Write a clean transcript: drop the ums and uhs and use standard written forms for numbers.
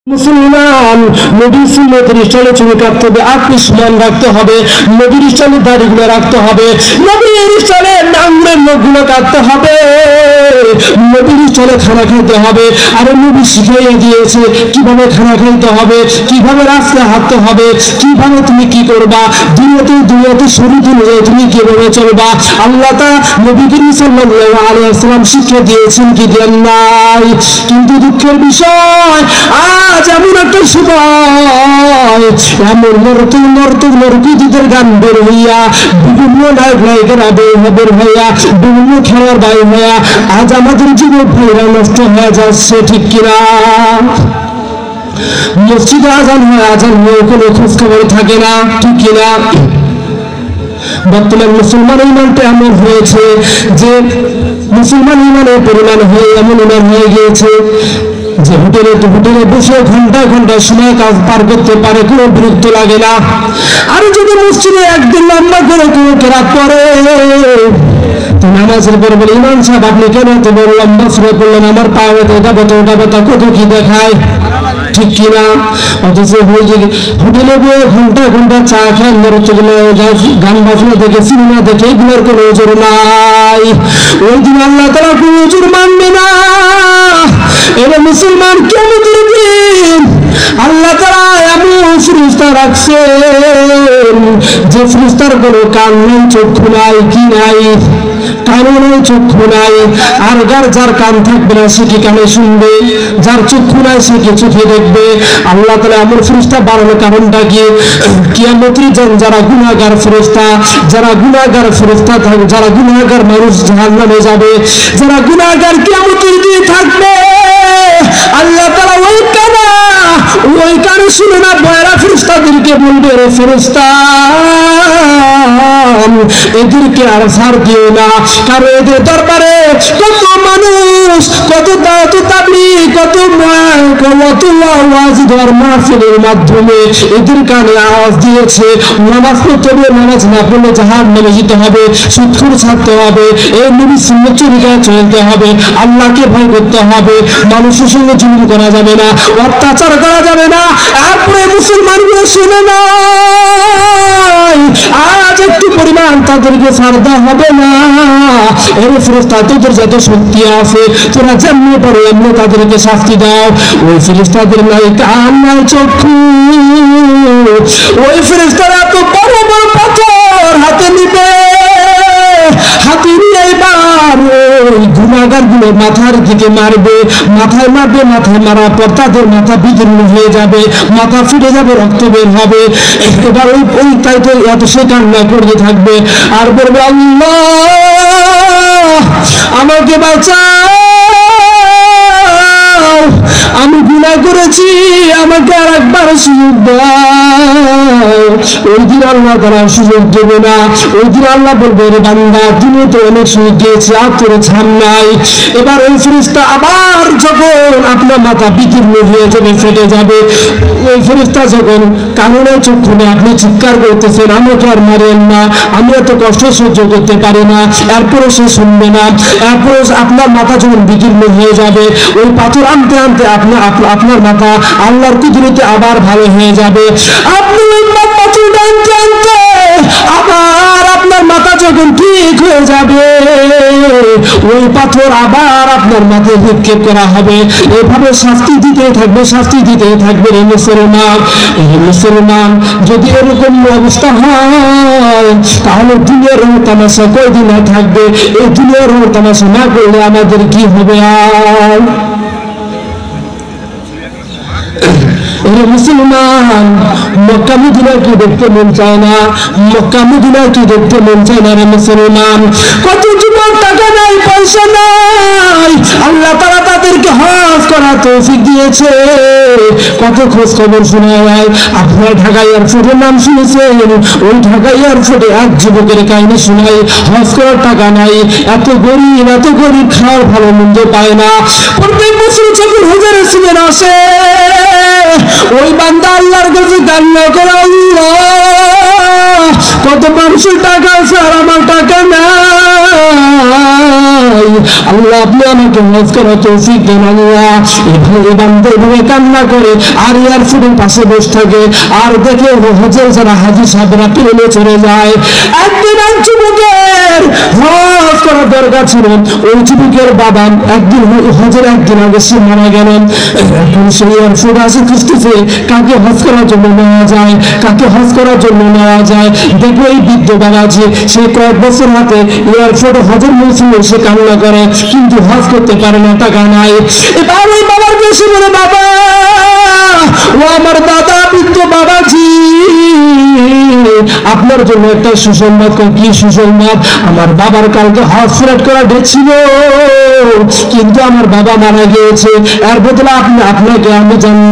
মুসলমান নবীর সুন্নতের স্টাইলে চুল কাটতে হবে, আত্মসম্মান রাখতে হবে, নবীর স্টাইলে দাড়িগুলো রাখতে হবে, নবীর স্টাইলে আঙ্গুলের নখগুলো কাটতে হবে, নবীর স্টাইলে খানা খেতে হবে। আর নবী শিখিয়ে দিয়েছে কিভাবে খানা খেতে হবে, কিভাবে রাস্তায় হাঁটতে হবে, কিভাবে তুমি কি করবা, দুনিয়াতে শরীর অনুযায়ী তুমি কিভাবে চলবা। আল্লাহ তাআলা নবী করিম সাল্লাল্লাহু আলাইহি ওয়াসাল্লাম শিখিয়ে দিয়েছেন কি দেন নাই। কিন্তু দুঃখের বিষয় আজ এমন একটা সময়, এমন নর্তকীদের গান বের হইয়া, বিভিন্ন নায়কেরা বের হইয়া, বিভিন্ন খেলার বাইর হইয়া আজ আমাদের জীবন ভাইরা নষ্ট হয়ে যাচ্ছে, ঠিক কিনা? মসজিদে আজান হয় কোনো খোঁজ খবর থাকে না, ঠিক কিনা? বর্তমান মুসলমান ইমানটা এমন হয়েছে যে মুসলমান ইমানের পরিমাণ হয়ে এমন ইমান হয়ে গিয়েছে যে হোটেলে বসে ঘন্টা সময় কাজ পার করতে পারে, কোনো বিরক্ত লাগে না। আর যদি মসজিদে একদিন লম্বা করে কোনো কেরাত পড়ে, নামাজের পর বলে ইমাম সাহেব আপনি কেন এত বড় লম্বা সুরে পড়লেন, আমার পা এটা ব্যথা কত কি দেখায়, ঠিক কিনা? অথচ হোটেলে বয়ে ঘন্টা চা খান, গান বাজনা দেখে, সিনেমা দেখে, এগুলোর কোনো ওজোর নাই। ওই দিন আল্লাহ তাআলা কোনো ওজোর মানবে না। এরা মুসলমান কিয়ামতের দিন আল্লাহ তাআলা এমন ফেরেশতা রাখছেন যে ফেরেশতার কোনো কান নেই, চক্ষু নাই, কি নাই, কানও নেই, চক্ষু নাই। আর যার কান থাকবে না সে কি কানে শুনবে, যার চক্ষু নাই সে কি চোখে দেখবে। আল্লাহ তাআলা এমন ফেরেশতা বাড়ানোর কারণটা কি? কিয়ামতের দিন যারা গুনাহগার ফেরেশতা থাকবে, যারা গুনাহগার মানুষ জাহান্নামে যাবে, যারা গুনাহগার কিয়ামতের দিন থাকবে, আল্লাহ তাআলা ওই কানে শুনে না বয়রা ফেরেশতাদেরকে বলবে, রে ফেরেশতা এদেরকে আর ছাড় দিও না, কারণ এদের দরবারে কত মানুষ, কত তাবলীগ, কত ওয়াজ মাহফিলের মাধ্যমে এদের কানে আওয়াজ দিয়েছে নামাজ পড়তে হবে, নামাজ না পড়লে জাহান্নামে যেতে হবে, সুদখোর ছাড়তে হবে, এই নবীর সুন্নাত তরিকায় চলতে হবে, আল্লাহকে ভয় করতে হবে, মানুষের সঙ্গে জুলুম করা যাবে না, অত্যাচার করা যাবে না। তারপরে মুসলমানগুলো শুনে না, আজ একটু পরিমাণ তাদেরকে ছাড় দেওয়া হবে না। এর ফেরেশতা তোদের যত শক্তি আছে তোরা যেমনি পারো এমনি তাদেরকে শাস্তি দাও। ওই ফেরেশতাদের নাই কান নাই চক্ষু, ওই ফেরেশতারা তো বড় বড় পাথর হাতে নিবে, হাতে নিয়ে এবার ওই গুনাহগার গুলো মাথার দিকে মারবে, মাথায় মারার পর তাদের মাথা বিদীর্ণ হয়ে যাবে, মাথা ফিরে যাবে, রক্ত বের হবে। এবার ওই তাই তো এত সে কান্না করতে থাকবে আর বলবে, আল্লাহ আমাকে বাঁচাও, আমি গুনাহ করেছি, আমাকে আর একবার সুযোগ দাও। ওই দিন আল্লাহ তাআলা সুযোগ দেবে না। ওই দিন আল্লাহ বলবে, রে বান্দা তুমি তো অনেক সুযোগ দিয়েছি, আর তোর ছাড় নাই। এবার ওই ফেরেশতা আবার যখন আপনার মাথা বিদীর্ণ হয়ে যাবে, ফেটে যাবে, ওই ফেরেশতা যখন কারণে চক্ষু নেই, আপনি চিৎকার করতেছেন, আমাকে আর মারেন না, আমি এত কষ্ট সহ্য করতে পারি না, এরপরে সে শুনবে না। এরপরে আপনার মাথা যখন বিদীর্ণ হয়ে যাবে, ওই পাথর আনতে আপনার মাথা আল্লাহর কুদরতে আবার ভালো হয়ে যাবে। আপনি পাথরটা আনতে আবার আপনার মাথা যখন ঠিক হয়ে যাবে, ওই পাথর আবার আপনার মাথায় নিক্ষেপ করা হবে। এভাবে শাস্তি দিতেই থাকবে। এই মুসলমান যদি এরকম অবস্থা হয় তাহলে দুনিয়ার রং তামাশা কয়দিন থাকবে? এই দুনিয়ার রং তামাশা না করলে আমাদের কি হবে? আর মুসলমান মক্কা মদিনা কি দেখতে মন চায় না? রে মুসলমান? কত যুবক টাকা নাই, পয়সা নাই, আল্লাহ তাআলা তাদেরকে হজ করার তৌফিক দিয়েছে। কত খোঁজ খবর শোনা যায়। আপনার ঢাকা এয়ারপোর্টের নাম শুনেছেন? ওই ঢাকা এয়ারপোর্টে এক যুবকের কাহিনী শোনাই, হজ করার টাকা নাই, এত গরিব খাওয়ার ভালো মন্দ পায় না। প্রত্যেক বছর যখন হজের সিজন আসে, ওই বান্দা আল্লাহর কাছে কান্না করে, আল্লাহ কত মানুষের টাকা আছে আর আমার টাকা নাই, নাই, আল্লাহ আপনি আমাকে হজ করার তৌফিক দেন আল্লাহ। এভাবে বান্দা এভাবে কান্না করে আর এয়ারপোর্টের পাশে বসে থাকে আর দেখে হজের যারা হাজি সাহেবরা প্লেনে চলে যায়। একদিন এক যুবকের হজ করার দরকার ছিল, ওই যুবকের বাবা একদিন হজের একদিন আগে সে মারা গেলেন। এখন সেই এয়ারপোর্ট আসে খুঁজতেছে কাকে হজ করার জন্য নেওয়া যায়, কাকে হজ করার জন্য নেওয়া যায়। দেখো এই বৃদ্ধ বাবাজি সে কয়েক বছর হাতে এয়ারপোর্ট হজের মৌসুমে সে কান্না করে কিন্তু হজ করতে পারে না, টাকা নাই। এবার ওই বাবার কাছে বলে, বাবা ও আমার দাদা বৃদ্ধ বাবাজি, আপনার জন্য একটা সুসংবাদ। কি সুসংবাদ? আমার বাবার কালকে হজ ফেরত করা ডেট ছিল কিন্তু আমার বাবা মারা গিয়েছে, এর বদলে আপনাকে আমি জানি